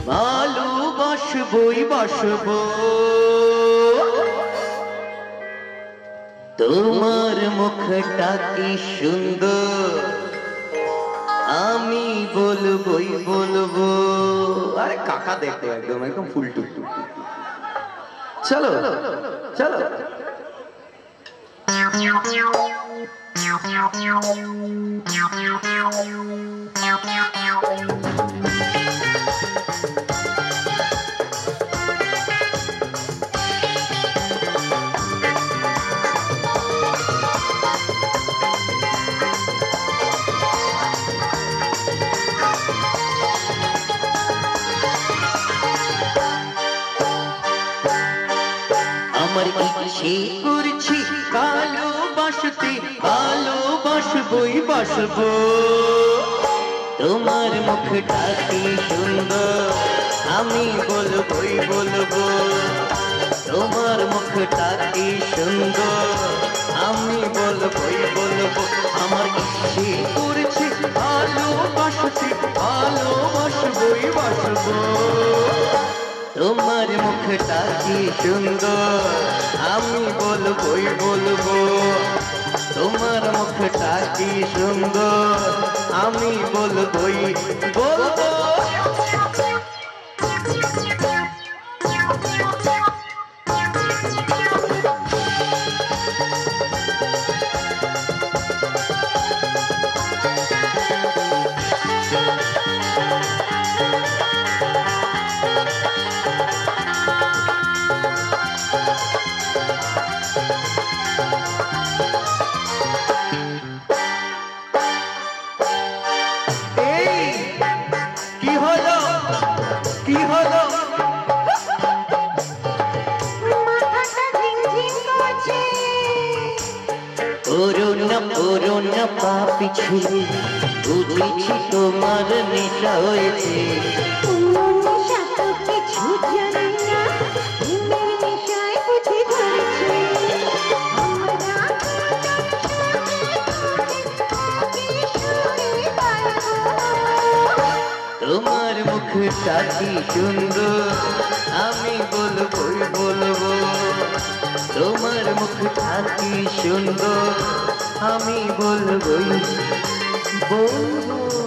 ভালোবাসবই বাসবো তোমার মুখটা কি সুন্দর আমি বলবই বলবো। আরে কাকা দেখো একদম একদম ফুল টুক। চলো চলো আমার ইচ্ছে করছি ভালোবাসতে ভালোবাসবই বাসবো তোমার মুখটা কি সুন্দর আমি বলবই বলবো তোমার মুখটা কি সুন্দর আমি বলবই বলবো। আমার ইচ্ছে করছি ভালোবাসতে ভালোবাসবই বাসবো তোমার মুখটা কি সুন্দর আমি বলবই বলবো তোমার মুখটা কি সুন্দর আমি বলবই বলবো। কি হলো করোনা পাপি ছিল বুঝেছি তোমার নেশা হয়েছে তোমার মুখটা কি সুন্দর আমি বলবই বলবো তোমার মুখটা কি সুন্দর আমি বলবই বলবো।